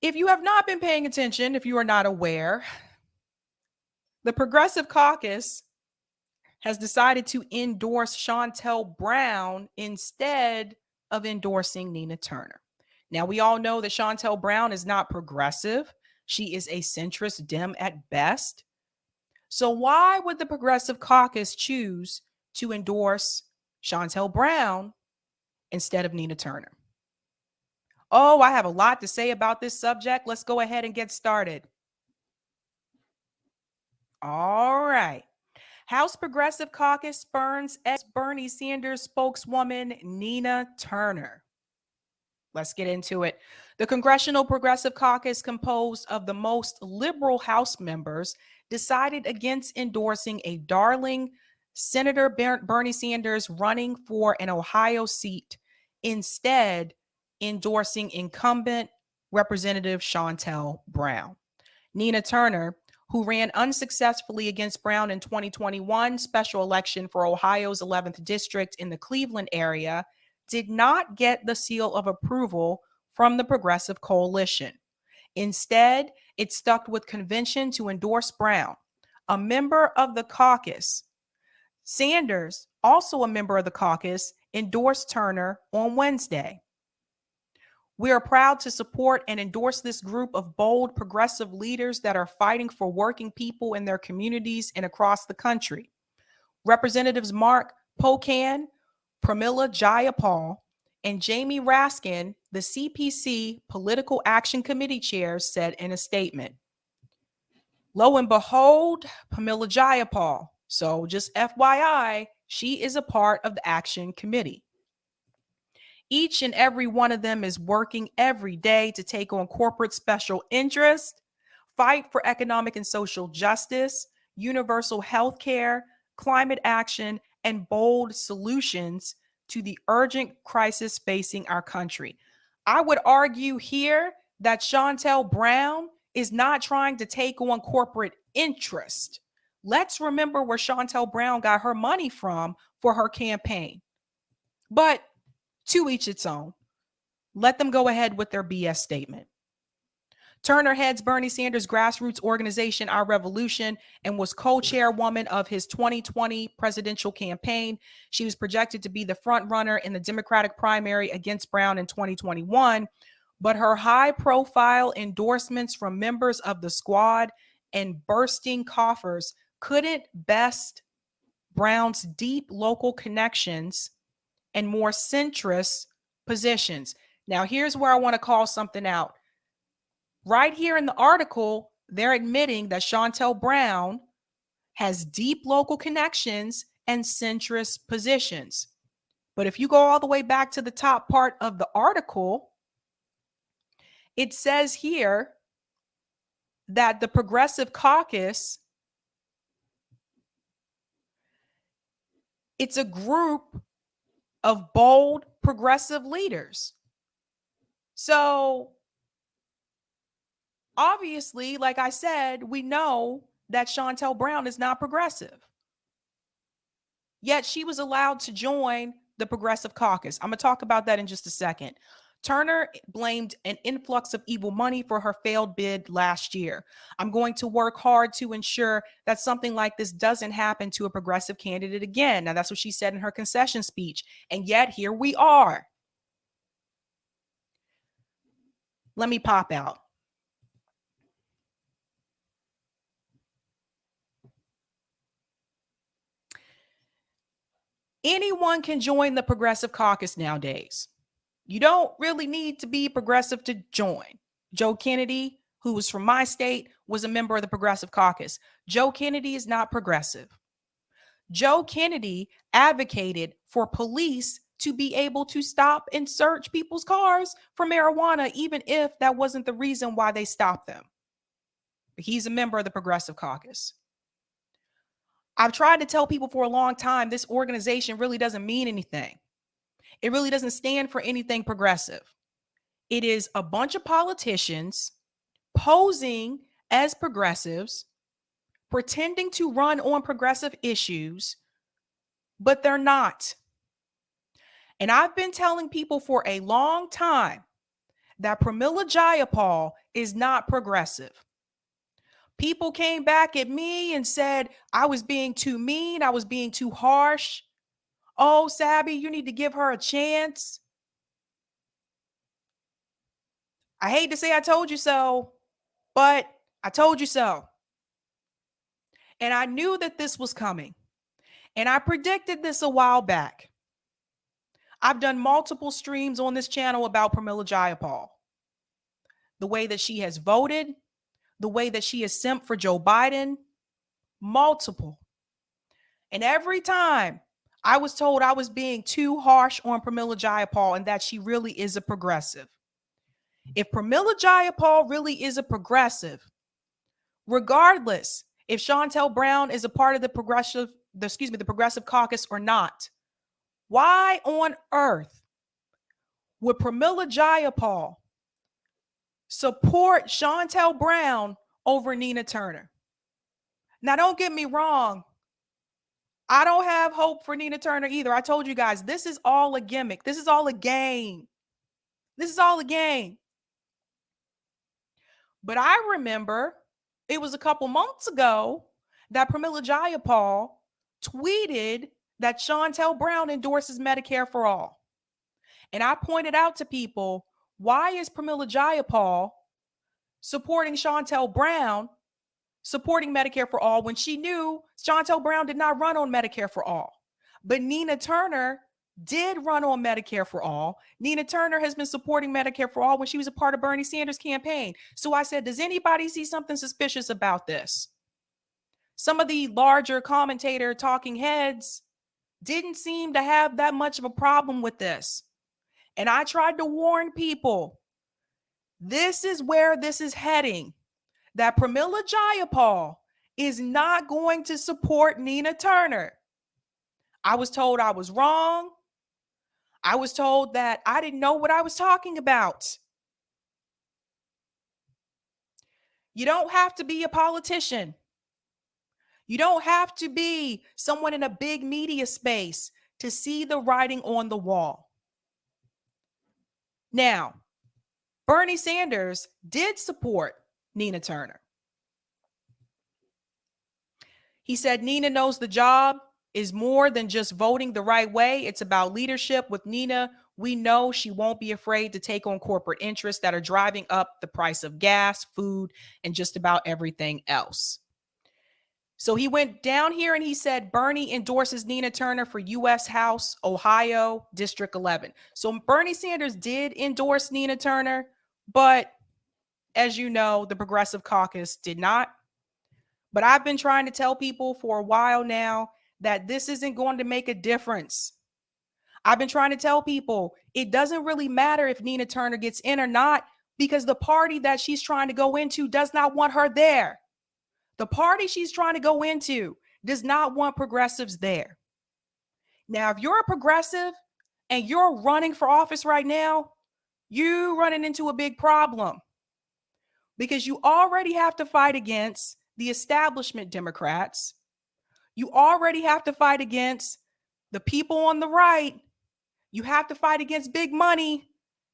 If you have not been paying attention, if you are not aware, the Progressive Caucus has decided to endorse Shontel Brown instead of endorsing Nina Turner. Now, we all know that Shontel Brown is not progressive. She is a centrist Dem at best. So why would the Progressive Caucus choose to endorse Shontel Brown instead of Nina Turner? Oh, I have a lot to say about this subject. Let's go ahead and get started. All right. House Progressive Caucus spurns ex-Bernie Sanders spokeswoman Nina Turner. Let's get into it. The Congressional Progressive Caucus, composed of the most liberal House members, decided against endorsing a darling Senator Bernie Sanders running for an Ohio seat, instead endorsing incumbent Representative Shontel Brown. Nina Turner, who ran unsuccessfully against Brown in 2021 special election for Ohio's 11th district in the Cleveland area, did not get the seal of approval from the Progressive Coalition. Instead, it stuck with convention to endorse Brown, a member of the caucus. Sanders, also a member of the caucus, endorsed Turner on Wednesday. We are proud to support and endorse this group of bold progressive leaders that are fighting for working people in their communities and across the country. Representatives Mark Pocan, Pramila Jayapal, and Jamie Raskin, the CPC Political Action Committee chairs, said in a statement. Lo and behold, Pramila Jayapal. So just FYI, she is a part of the Action Committee. Each and every one of them is working every day to take on corporate special interest, fight for economic and social justice, universal health care, climate action, and bold solutions to the urgent crisis facing our country. I would argue here that Shontel Brown is not trying to take on corporate interest. Let's remember where Shontel Brown got her money from for her campaign. But to each its own. Let them go ahead with their BS statement. Turner heads Bernie Sanders' grassroots organization, Our Revolution, and was co-chairwoman of his 2020 presidential campaign. She was projected to be the front runner in the Democratic primary against Brown in 2021, but her high-profile endorsements from members of the squad and bursting coffers couldn't best Brown's deep local connections and more centrist positions. Now, here's where I want to call something out. Right here in the article, they're admitting that Shontel Brown has deep local connections and centrist positions. But if you go all the way back to the top part of the article, it says here that the Progressive Caucus, it's a group of bold progressive leaders. So obviously, like I said, we know that Shontel Brown is not progressive. Yet she was allowed to join the Progressive Caucus. I'm going to talk about that in just a second. Turner blamed an influx of evil money for her failed bid last year. I'm going to work hard to ensure that something like this doesn't happen to a progressive candidate again. Now, that's what she said in her concession speech. And yet here we are. Let me pop out. Anyone can join the Progressive Caucus nowadays. You don't really need to be progressive to join. Joe Kennedy, who was from my state, was a member of the Progressive Caucus. Joe Kennedy is not progressive. Joe Kennedy advocated for police to be able to stop and search people's cars for marijuana, even if that wasn't the reason why they stopped them. He's a member of the Progressive Caucus. I've tried to tell people for a long time, this organization really doesn't mean anything. It really doesn't stand for anything progressive. It is a bunch of politicians posing as progressives, pretending to run on progressive issues, but they're not. And I've been telling people for a long time that Pramila Jayapal is not progressive. People came back at me and said I was being too mean, I was being too harsh. Oh, Sabby, you need to give her a chance. I hate to say I told you so, but I told you so. And I knew that this was coming. And I predicted this a while back. I've done multiple streams on this channel about Pramila Jayapal. The way that she has voted, the way that she has simped for Joe Biden, multiple. And every time I was told I was being too harsh on Pramila Jayapal and that she really is a progressive. If Pramila Jayapal really is a progressive, regardless if Shontel Brown is a part of the progressive caucus or not, why on earth would Pramila Jayapal support Shontel Brown over Nina Turner? Now, don't get me wrong. I don't have hope for Nina Turner either. I told you guys, this is all a gimmick. This is all a game. This is all a game. But I remember it was a couple months ago that Pramila Jayapal tweeted that Shontel Brown endorses Medicare for all. And I pointed out to people, why is Pramila Jayapal supporting Shontel Brown, supporting Medicare for all, when she knew Shontel Brown did not run on Medicare for all? But Nina Turner did run on Medicare for all. Nina Turner has been supporting Medicare for all when she was a part of Bernie Sanders' campaign. So I said, does anybody see something suspicious about this? Some of the larger commentator talking heads didn't seem to have that much of a problem with this. And I tried to warn people, this is where this is heading, that Pramila Jayapal is not going to support Nina Turner. I was told I was wrong. I was told that I didn't know what I was talking about. You don't have to be a politician. You don't have to be someone in a big media space to see the writing on the wall. Now, Bernie Sanders did support Nina Turner. He said Nina knows the job is more than just voting the right way. It's about leadership. With Nina, we know she won't be afraid to take on corporate interests that are driving up the price of gas, food, and just about everything else. So he went down here and he said Bernie endorses Nina Turner for U.S. House, Ohio, District 11. So Bernie Sanders did endorse Nina Turner, but as you know, the Progressive Caucus did not. But I've been trying to tell people for a while now that this isn't going to make a difference. I've been trying to tell people it doesn't really matter if Nina Turner gets in or not, because the party that she's trying to go into does not want her there. The party she's trying to go into does not want progressives there. Now, if you're a progressive and you're running for office right now, you're running into a big problem, because you already have to fight against the establishment Democrats. You already have to fight against the people on the right. You have to fight against big money.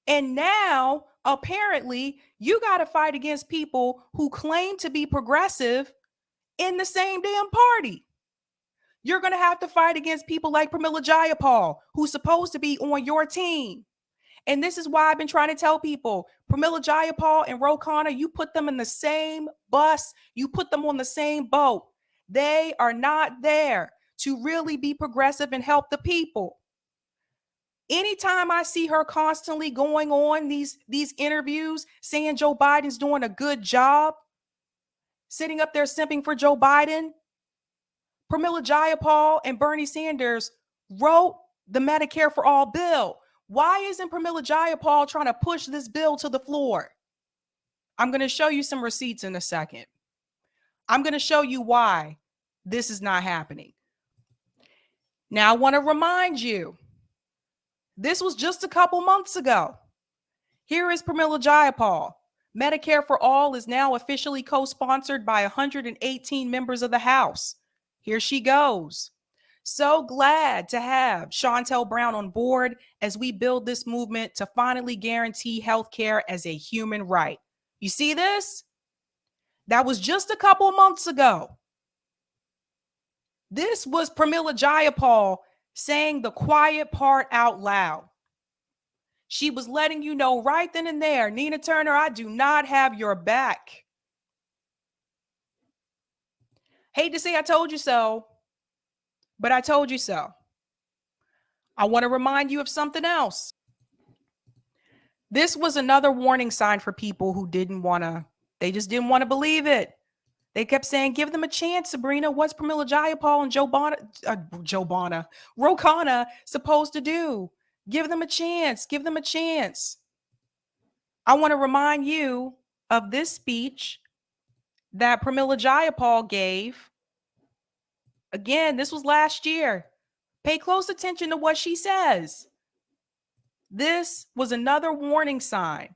And now, apparently, you got to fight against people who claim to be progressive in the same damn party. You're going to have to fight against people like Pramila Jayapal, who's supposed to be on your team. And this is why I've been trying to tell people, Pramila Jayapal and Ro Khanna, you put them in the same bus. You put them on the same boat. They are not there to really be progressive and help the people. Anytime I see her constantly going on these interviews saying Joe Biden's doing a good job, sitting up there simping for Joe Biden, Pramila Jayapal and Bernie Sanders wrote the Medicare for All bill. Why isn't Pramila Jayapal trying to push this bill to the floor? I'm going to show you some receipts in a second. I'm going to show you why this is not happening. Now, I want to remind you, this was just a couple months ago. Here is Pramila Jayapal. Medicare for All is now officially co-sponsored by 118 members of the House. Here she goes. So glad to have Chantel Brown on board as we build this movement to finally guarantee healthcare as a human right. You see this? That was just a couple months ago. This was Pramila Jayapal saying the quiet part out loud. She was letting you know right then and there, Nina Turner, I do not have your back. Hate to say I told you so, but I told you so. I want to remind you of something else. This was another warning sign for people who they just didn't want to believe it. They kept saying, give them a chance, Sabrina. What's Pramila Jayapal and Rokana supposed to do? Give them a chance. Give them a chance. I want to remind you of this speech that Pramila Jayapal gave. Again, this was last year. Pay close attention to what she says. This was another warning sign.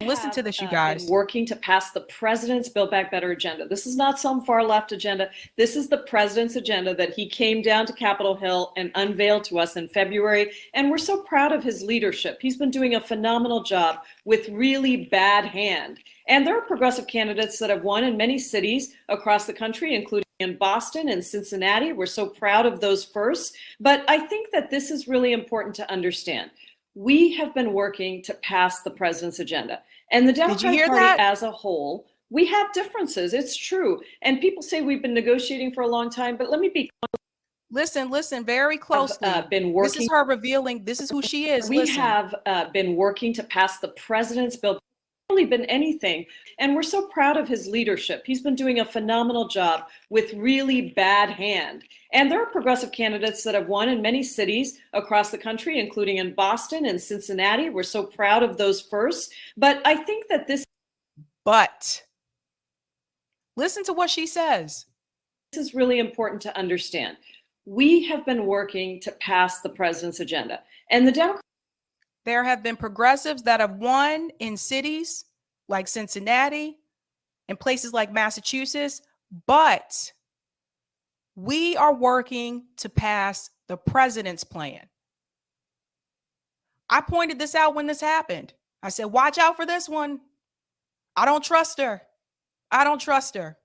Listen to this, you guys. Been working to pass the president's Build Back Better agenda. This is not some far left agenda. This is the president's agenda that he came down to Capitol Hill and unveiled to us in February. And we're so proud of his leadership. He's been doing a phenomenal job with really bad hand. And there are progressive candidates that have won in many cities across the country, including in Boston and Cincinnati. We're so proud of those firsts. But I think that this is really important to understand. We have been working to pass the president's agenda. And the Democratic Party as a whole, we have differences. It's true. And people say we've been negotiating for a long time, but let me be clear. Listen very closely. This is her revealing. This is who she is. We have been working to pass the president's bill. Really been anything. And we're so proud of his leadership. He's been doing a phenomenal job with really bad hand. And there are progressive candidates that have won in many cities across the country, including in Boston and Cincinnati. We're so proud of those firsts. But I think that listen to what she says. This is really important to understand. We have been working to pass the president's agenda. And the Democrats. There have been progressives that have won in cities like Cincinnati and places like Massachusetts, but we are working to pass the president's plan. I pointed this out when this happened. I said, watch out for this one. I don't trust her. I don't trust her.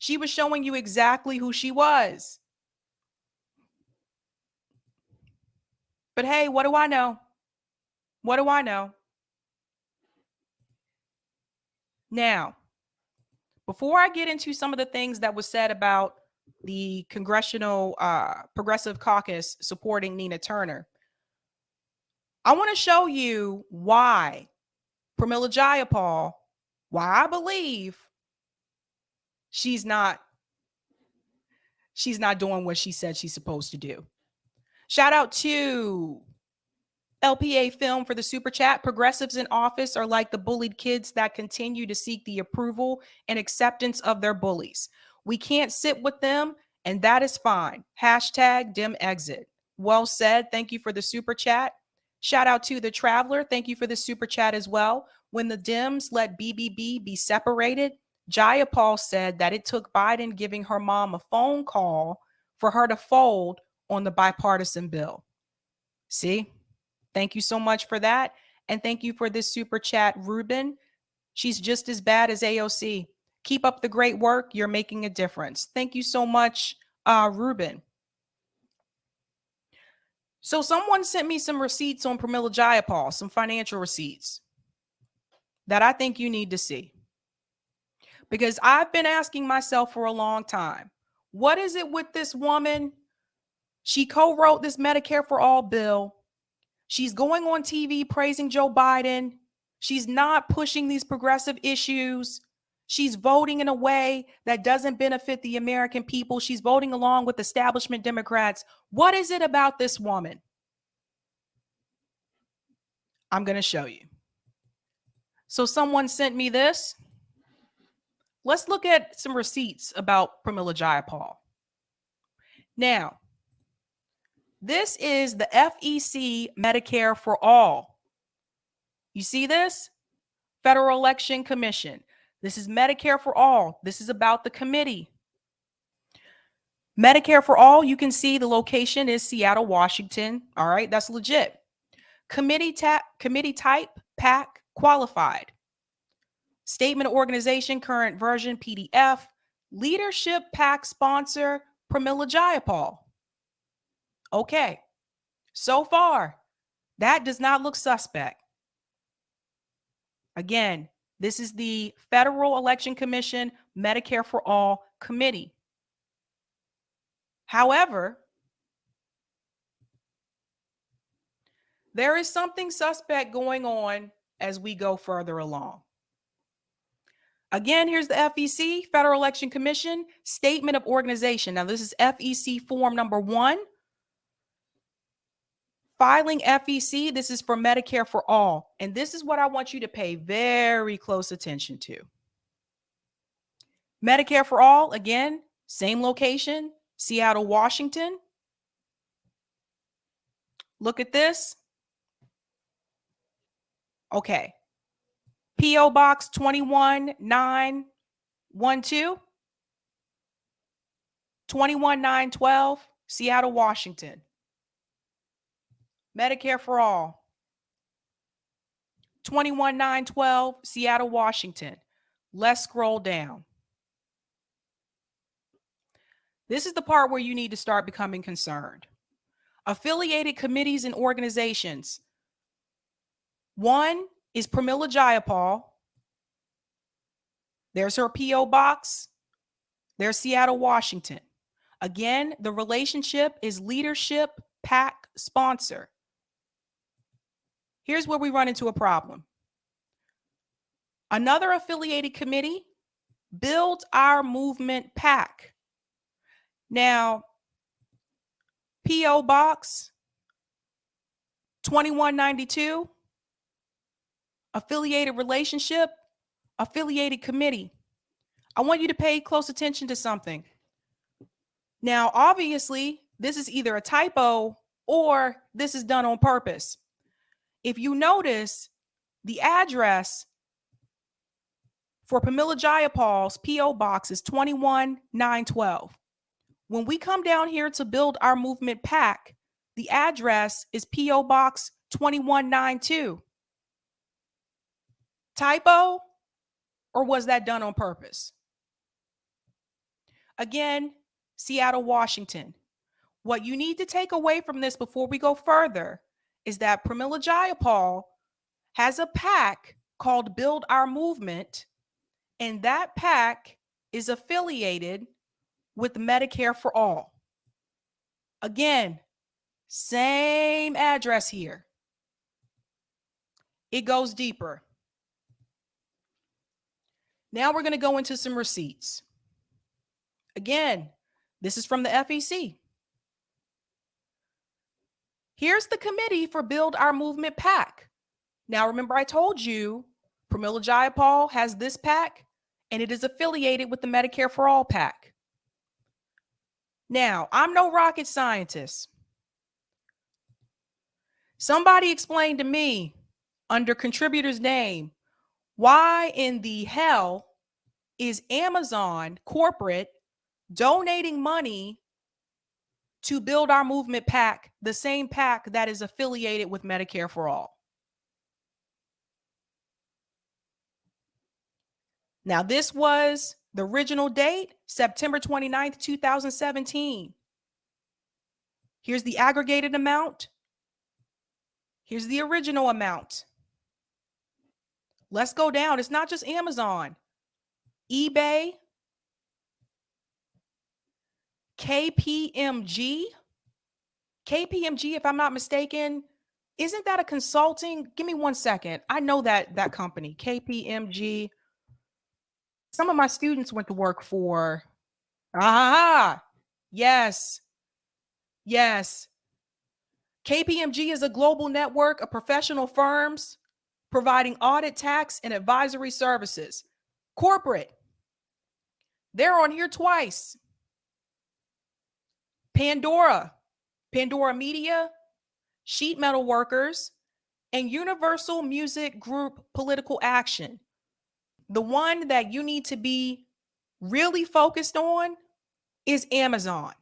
She was showing you exactly who she was. But hey, what do I know? What do I know? Now, before I get into some of the things that was said about the Congressional Progressive Caucus supporting Nina Turner, I want to show you why Pramila Jayapal, why I believe she's not doing what she said she's supposed to do. Shout out to LPA Film for the super chat. Progressives in office are like the bullied kids that continue to seek the approval and acceptance of their bullies. We can't sit with them, and that is fine. Hashtag Dem Exit. Well said. Thank you for the super chat. Shout out to the Traveler. Thank you for the super chat as well. When the Dems let BBB be separated, Jayapal said that it took Biden giving her mom a phone call for her to fold on the bipartisan bill. See? Thank you so much for that. And thank you for this super chat, Ruben. She's just as bad as AOC. Keep up the great work. You're making a difference. Thank you so much, Ruben. So someone sent me some receipts on Pramila Jayapal, some financial receipts that I think you need to see. Because I've been asking myself for a long time, what is it with this woman? She co-wrote this Medicare for All bill. She's going on TV praising Joe Biden. She's not pushing these progressive issues. She's voting in a way that doesn't benefit the American people. She's voting along with establishment Democrats. What is it about this woman? I'm going to show you. So someone sent me this. Let's look at some receipts about Pramila Jayapal. Now, this is the FEC Medicare for All. You see this? Federal Election Commission. This is Medicare for All. This is about the committee. Medicare for All, you can see the location is Seattle, Washington. All right, that's legit. Committee type, PAC, qualified. Statement of organization, current version, PDF. Leadership PAC sponsor, Pramila Jayapal. Okay, so far, that does not look suspect. Again, this is the Federal Election Commission Medicare for All Committee. However, there is something suspect going on as we go further along. Again, here's the FEC, Federal Election Commission, Statement of Organization. Now, this is FEC form number 1. Filing FEC, this is for Medicare for All. And this is what I want you to pay very close attention to. Medicare for All, again, same location, Seattle, Washington. Look at this. Okay. P.O. Box 21912, 21912, Seattle, Washington. Medicare for All, 21912, Seattle, Washington. Let's scroll down. This is the part where you need to start becoming concerned. Affiliated committees and organizations. One is Pramila Jayapal. There's her P.O. Box. There's Seattle, Washington. Again, the relationship is leadership PAC sponsor. Here's where we run into a problem. Another affiliated committee, Build Our Movement PAC. Now, P.O. Box 2192, affiliated relationship, affiliated committee. I want you to pay close attention to something. Now, obviously, this is either a typo or this is done on purpose. If you notice, the address for Pramila Jayapal's P.O. Box is 21912. When we come down here to Build Our Movement PAC, the address is P.O. Box 2192. Typo, or was that done on purpose? Again, Seattle, Washington. What you need to take away from this before we go further is that Pramila Jayapal has a PAC called Build Our Movement, and that PAC is affiliated with Medicare for All. Again, same address here. It goes deeper. Now we're going to go into some receipts. Again, this is from the FEC. Here's the committee for Build Our Movement PAC. Now, remember I told you Pramila Jayapal has this PAC, and it is affiliated with the Medicare for All PAC. Now, I'm no rocket scientist. Somebody explain to me, under contributor's name, why in the hell is Amazon corporate donating money to Build Our Movement PAC, the same PAC that is affiliated with Medicare for All? Now, this was the original date, September 29th, 2017. Here's the aggregated amount. Here's the original amount. Let's go down. It's not just Amazon. eBay, KPMG, if I'm not mistaken, isn't that a consulting? Give me 1 second. I know that company, KPMG. Some of my students went to work for. Yes. KPMG is a global network of professional firms providing audit, tax, and advisory services. Corporate. They're on here twice. Pandora Media, Sheet Metal Workers, and Universal Music Group Political Action. The one that you need to be really focused on is Amazon.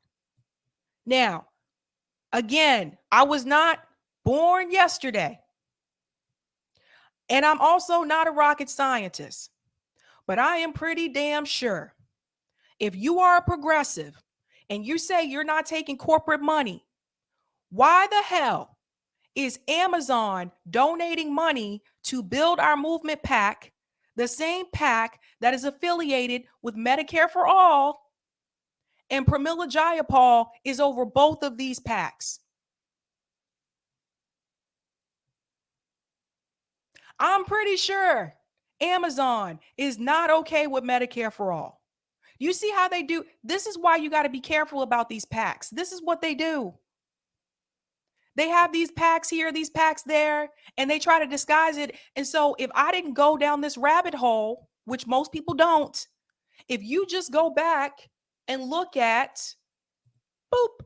Now, again, I was not born yesterday. And I'm also not a rocket scientist, but I am pretty damn sure if you are a progressive and you say you're not taking corporate money, why the hell is Amazon donating money to build our movement PAC, the same PAC that is affiliated with Medicare for All, and Pramila Jayapal is over both of these PACs? I'm pretty sure Amazon is not okay with Medicare for All. You see how they do? This is why you got to be careful about these PACs. This is what they do. They have these PACs here, these PACs there, and they try to disguise it. And so if I didn't go down this rabbit hole, which most people don't, if you just go back and look at, boop,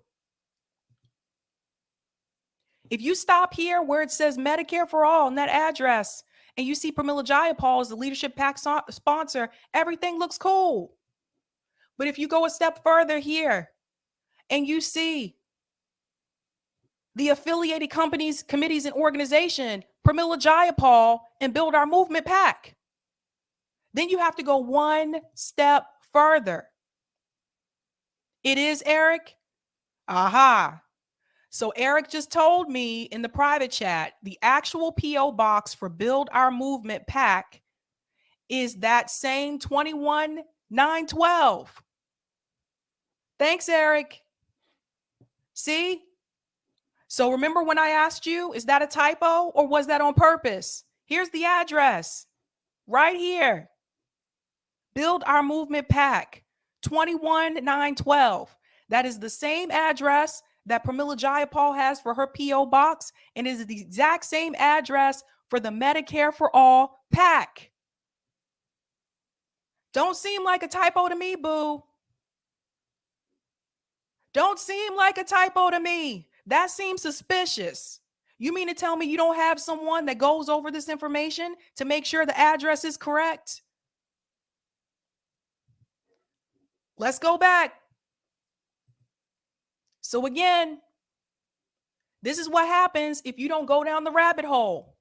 if you stop here where it says Medicare for All in that address, and you see Pramila Jayapal as the leadership PAC sponsor, everything looks cool. But if you go a step further here and you see the affiliated companies, committees, and organization, Pramila Jayapal, and Build Our Movement PAC, then you have to go one step further. It is Eric? Aha. So Eric just told me in the private chat, the actual P.O. box for Build Our Movement PAC is that same 21912. Thanks, Eric. See? So remember when I asked you, is that a typo or was that on purpose? Here's the address right here. Build Our Movement PAC, 21912. That is the same address that Pramila Jayapal has for her P.O. box, and is the exact same address for the Medicare for All PAC. Don't seem like a typo to me, boo. Don't seem like a typo to me. That seems suspicious. You mean to tell me you don't have someone that goes over this information to make sure the address is correct? Let's go back. So again, this is what happens if you don't go down the rabbit hole.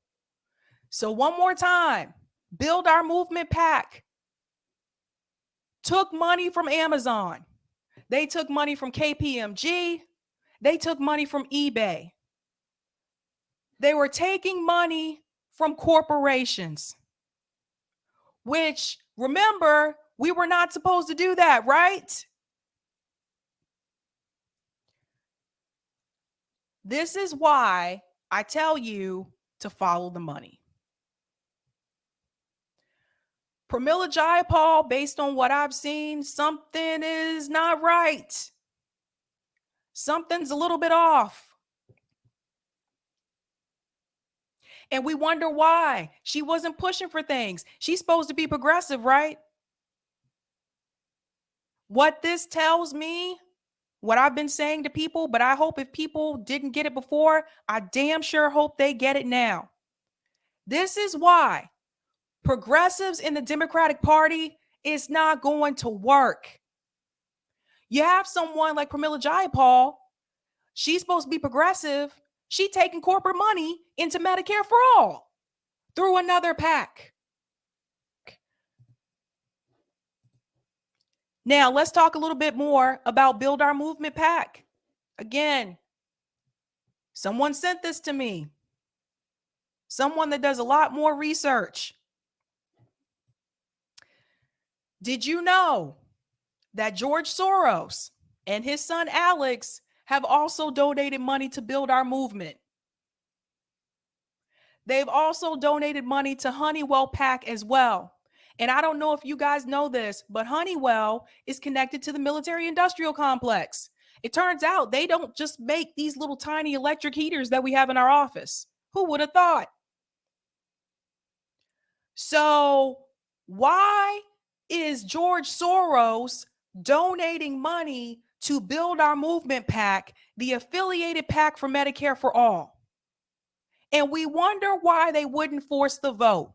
So one more time, Build Our Movement PAC took money from Amazon. They took money from KPMG. They took money from eBay. They were taking money from corporations, which, remember, we were not supposed to do that, right? This is why I tell you to follow the money. Pramila Jayapal, based on what I've seen, something is not right. Something's a little bit off. And we wonder why. She wasn't pushing for things. She's supposed to be progressive, right? What this tells me, what I've been saying to people, but I hope if people didn't get it before, I damn sure hope they get it now. This is why progressives in the Democratic Party is not going to work. You have someone like Pramila Jayapal. She's supposed to be progressive. She's taking corporate money into Medicare for All through another PAC. Now, let's talk a little bit more about Build Our Movement PAC. Again, someone sent this to me. Someone that does a lot more research. Did you know that George Soros and his son Alex have also donated money to Build Our Movement? They've also donated money to Honeywell PAC as well. And I don't know if you guys know this, but Honeywell is connected to the military industrial complex. It turns out they don't just make these little tiny electric heaters that we have in our office. Who would have thought? So why is George Soros donating money to Build Our Movement PAC, the affiliated PAC for Medicare for All? And we wonder why they wouldn't force the vote.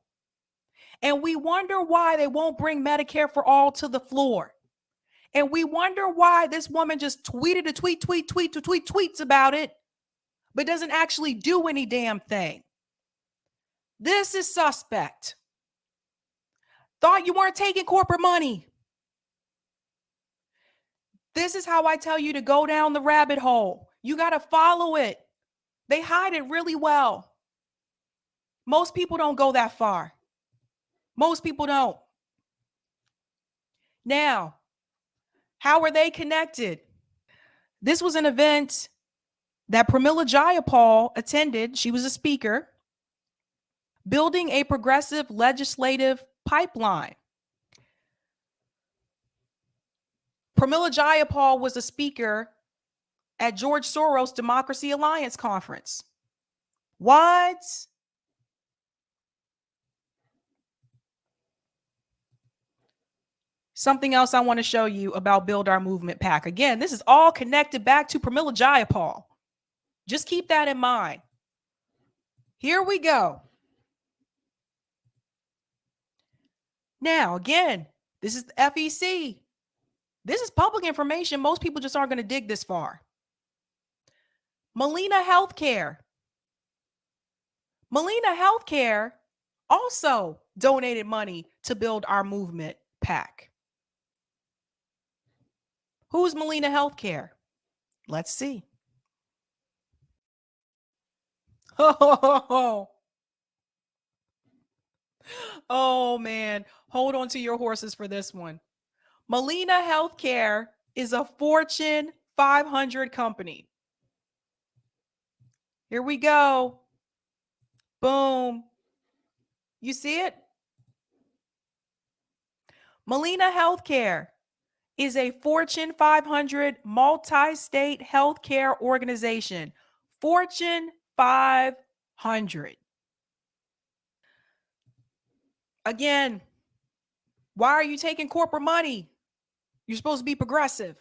And we wonder why they won't bring Medicare for All to the floor. And we wonder why this woman just tweeted a tweets about it, but doesn't actually do any damn thing. This is suspect. Thought you weren't taking corporate money. This is how I tell you to go down the rabbit hole. You got to follow it. They hide it really well. Most people don't go that far. Most people don't. Now, how are they connected? This was an event that Pramila Jayapal attended. She was a speaker, building a progressive legislative pipeline. Pramila Jayapal was a speaker at George Soros Democracy Alliance conference. What? Something else I want to show you about Build Our Movement PAC. Again, this is all connected back to Pramila Jayapal. Just keep that in mind. Here we go. Now, again, this is the FEC. This is public information. Most people just aren't going to dig this far. Molina Healthcare. Molina Healthcare also donated money to Build Our Movement PAC. Who's Molina Healthcare? Let's see. Oh man, hold on to your horses for this one. Molina Healthcare is a Fortune 500 company. Here we go. Boom. You see it? Molina Healthcare is a Fortune 500 multi-state healthcare organization. Fortune 500. Again, why are you taking corporate money? You're supposed to be progressive.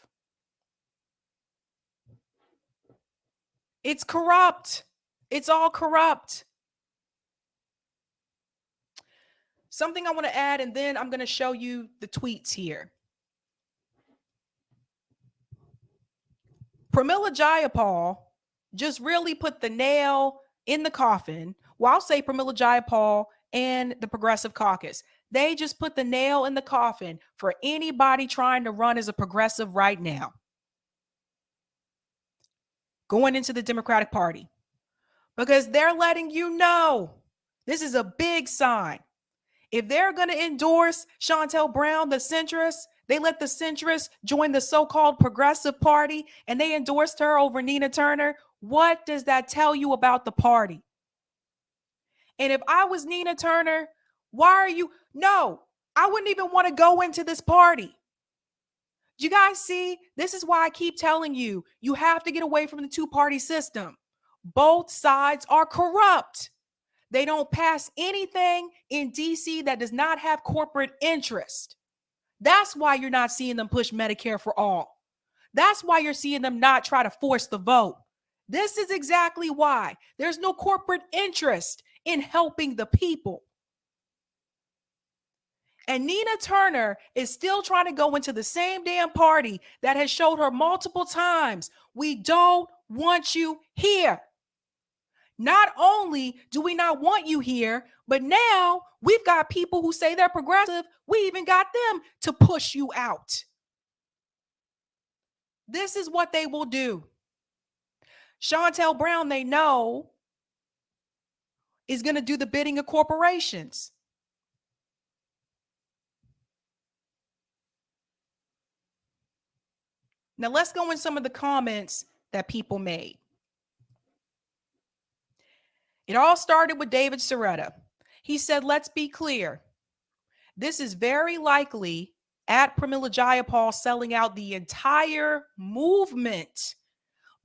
It's corrupt. It's all corrupt. Something I want to add, and then I'm going to show you the tweets here. Pramila Jayapal just really put the nail in the coffin. Well, I'll say Pramila Jayapal and the Progressive Caucus. They just put the nail in the coffin for anybody trying to run as a progressive right now, going into the Democratic Party, because they're letting you know this is a big sign. If they're going to endorse Shontel Brown, the centrist, they let the centrist join the so-called Progressive Party and they endorsed her over Nina Turner. What does that tell you about the party? And if I was Nina Turner, why are you? No, I wouldn't even want to go into this party. You guys see, this is why I keep telling you, you have to get away from the two-party system. Both sides are corrupt. They don't pass anything in DC that does not have corporate interest. That's why you're not seeing them push Medicare for all. That's why you're seeing them not try to force the vote. This is exactly why. There's no corporate interest in helping the people. And Nina Turner is still trying to go into the same damn party that has showed her multiple times, we don't want you here. Not only do we not want you here, but now we've got people who say they're progressive. We even got them to push you out. This is what they will do. Shontel Brown, they know, is going to do the bidding of corporations. Now let's go in some of the comments that people made. It all started with David Soretta. He said, let's be clear. This is very likely at Pramila Jayapal selling out the entire movement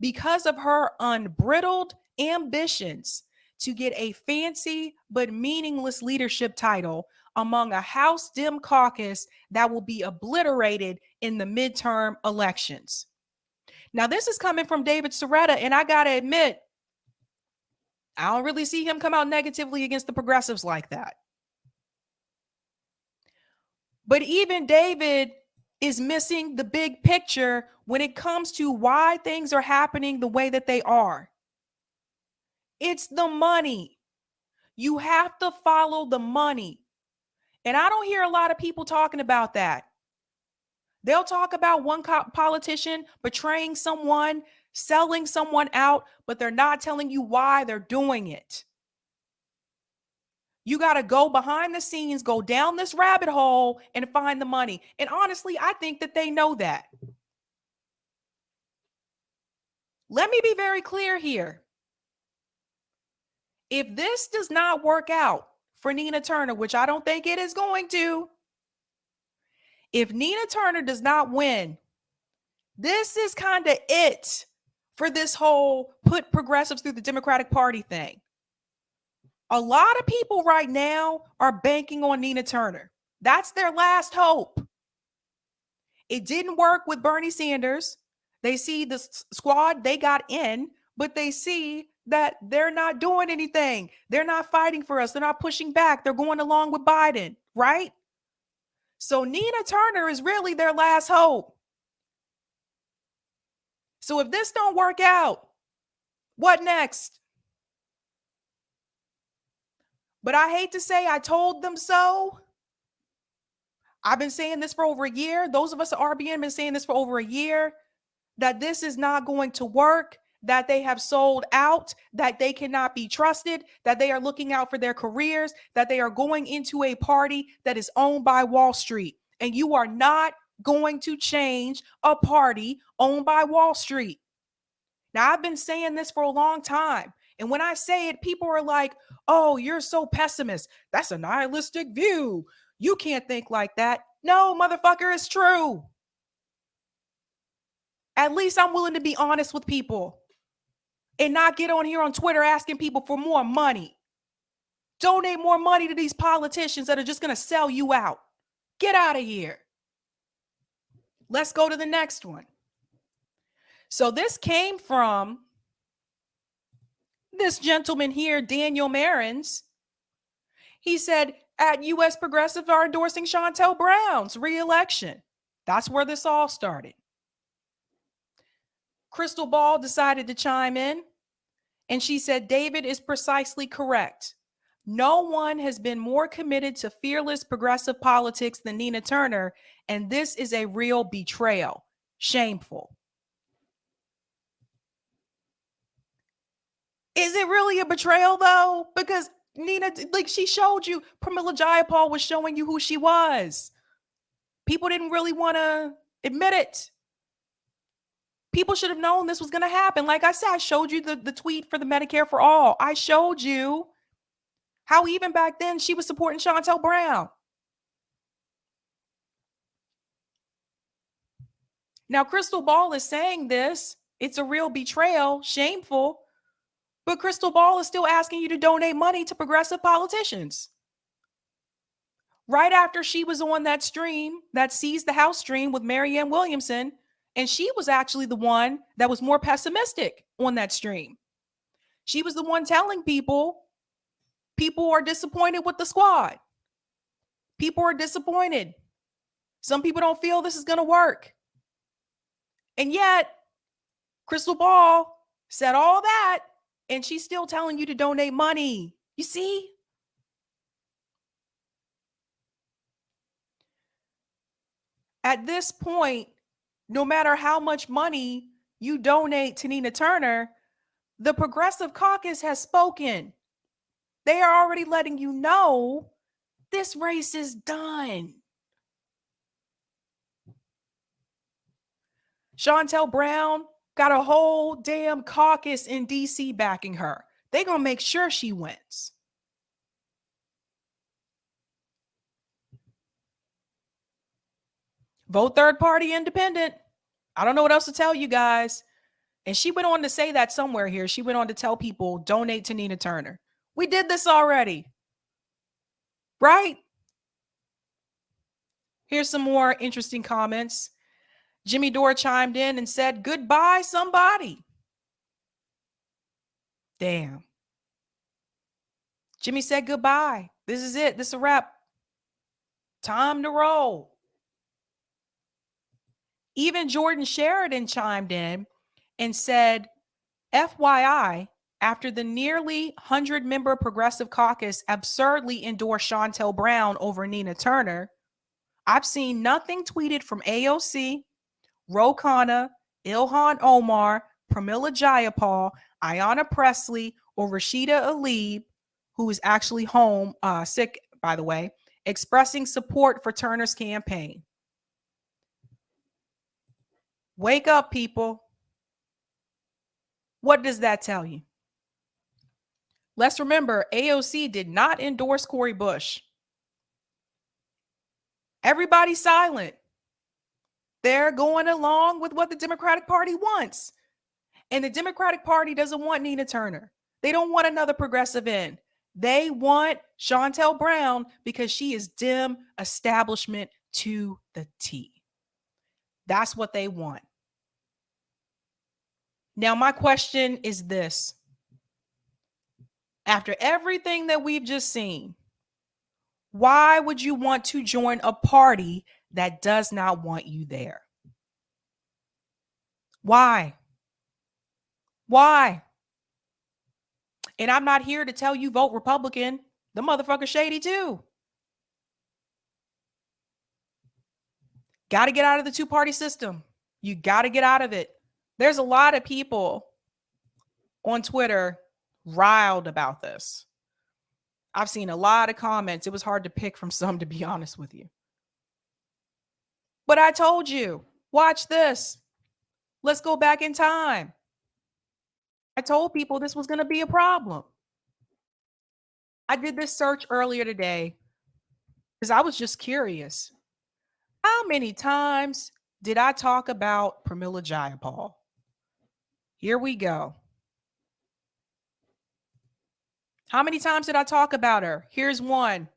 because of her unbridled ambitions to get a fancy but meaningless leadership title among a House Dem caucus that will be obliterated in the midterm elections. Now, this is coming from David Soretta, and I got to admit, I don't really see him come out negatively against the progressives like that. But even David is missing the big picture when it comes to why things are happening the way that they are. It's the money. You have to follow the money. And I don't hear a lot of people talking about that. They'll talk about one politician betraying someone, selling someone out, but they're not telling you why they're doing it. You got to go behind the scenes, go down this rabbit hole and find the money. And honestly, I think that they know that. Let me be very clear here. If this does not work out for Nina Turner, which I don't think it is going to, if Nina Turner does not win, this is kind of it for this whole put progressives through the Democratic Party thing. A lot of people right now are banking on Nina Turner. That's their last hope. It didn't work with Bernie Sanders. They see the squad they got in, but they see that they're not doing anything. They're not fighting for us. They're not pushing back. They're going along with Biden, right? So Nina Turner is really their last hope. So if this don't work out, what next? But I hate to say I told them so. I've been saying this for over a year. Those of us at RBN have been saying this for over a year, that this is not going to work, that they have sold out, that they cannot be trusted, that they are looking out for their careers, that they are going into a party that is owned by Wall Street. And you are not going to change a party owned by Wall Street. Now, I've been saying this for a long time. And when I say it, people are like, oh, you're so pessimist. That's a nihilistic view. You can't think like that. No, motherfucker, it's true. At least I'm willing to be honest with people and not get on here on Twitter asking people for more money. Donate more money to these politicians that are just going to sell you out. Get out of here. Let's go to the next one. So this came from this gentleman here, Daniel Marins. He said, at U.S. progressives are endorsing Shontel Brown's re-election. That's where this all started. Crystal Ball decided to chime in, and she said, David is precisely correct. No one has been more committed to fearless progressive politics than Nina Turner, and this is a real betrayal. Shameful. Is it really a betrayal, though? Because Nina, like she showed you, Pramila Jayapal was showing you who she was. People didn't really want to admit it. People should have known this was going to happen. Like I said, I showed you the tweet for the Medicare for All. I showed you how even back then she was supporting Shontel Brown. Now, Crystal Ball is saying this. It's a real betrayal, shameful. But Crystal Ball is still asking you to donate money to progressive politicians. Right after she was on that stream, that Seize the House stream with Marianne Williamson, and she was actually the one that was more pessimistic on that stream. She was the one telling people are disappointed with the squad. People are disappointed. Some people don't feel this is going to work. And yet, Crystal Ball said all that, and she's still telling you to donate money. You see? At this point, no matter how much money you donate to Nina Turner, the Progressive Caucus has spoken. They are already letting you know this race is done. Shontel Brown got a whole damn caucus in DC backing her. They're going to make sure she wins. Vote third party independent. I don't know what else to tell you guys. And she went on to say that somewhere here. She went on to tell people, donate to Nina Turner. We did this already. Right? Here's some more interesting comments. Jimmy Dore chimed in and said, goodbye, somebody. Damn. Jimmy said goodbye. This is it. This is a wrap. Time to roll. Even Jordan Sheridan chimed in and said, FYI, after the nearly 100-member Progressive Caucus absurdly endorsed Shontel Brown over Nina Turner, I've seen nothing tweeted from AOC, Ro Khanna, Ilhan Omar, Pramila Jayapal, Ayanna Pressley, or Rashida Tlaib, who is actually home, sick, by the way, expressing support for Turner's campaign. Wake up, people. What does that tell you? Let's remember, AOC did not endorse Cori Bush. Everybody's silent. They're going along with what the Democratic Party wants. And the Democratic Party doesn't want Nina Turner. They don't want another progressive in. They want Shontel Brown because she is Dem establishment to the T. That's what they want. Now, my question is this. After everything that we've just seen, why would you want to join a party that does not want you there? Why? Why? And I'm not here to tell you vote Republican. The motherfucker's shady too. Got to get out of the two-party system. You got to get out of it. There's a lot of people on Twitter riled about this. I've seen a lot of comments. It was hard to pick from some, to be honest with you. But I told you, watch this. Let's go back in time. I told people this was going to be a problem. I did this search earlier today because I was just curious. How many times did I talk about Pramila Jayapal? Here we go. How many times did I talk about her? Here's one.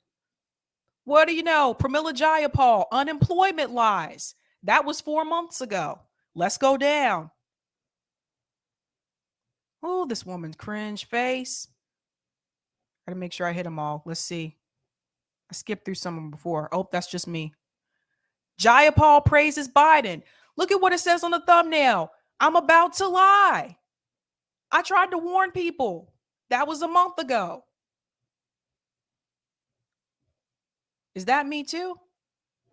What do you know? Pramila Jayapal, unemployment lies. That was 4 months ago. Let's go down. Oh, this woman's cringe face. Gotta make sure I hit them all. Let's see. I skipped through some of them before. Oh, that's just me. Jayapal praises Biden. Look at what it says on the thumbnail. I'm about to lie. I tried to warn people. That was a month ago. Is that me too?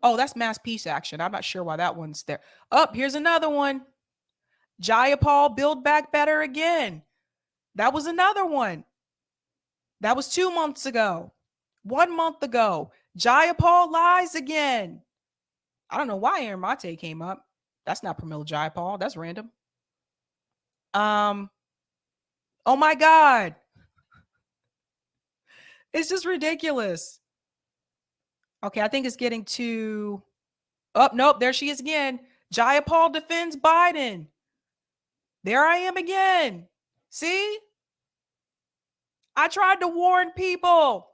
Oh, that's mass peace action. I'm not sure why that one's there. Oh, here's another one. Jayapal, build back better again. That was another one. That was 2 months ago. 1 month ago. Jayapal lies again. I don't know why Aaron Mate came up. That's not Pramila Jayapal. That's random. Oh my God. It's just ridiculous. Okay, I think it's getting to... Oh, nope, there she is again. Jayapal defends Biden. There I am again. See? I tried to warn people.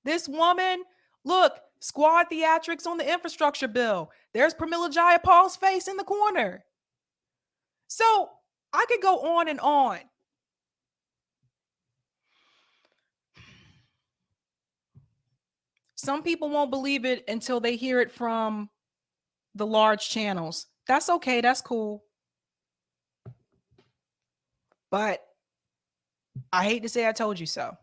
This woman, look, squad theatrics on the infrastructure bill. There's Pramila Jayapal's face in the corner. So I could go on and on. Some people won't believe it until they hear it from the large channels. That's okay. That's cool. But I hate to say I told you so.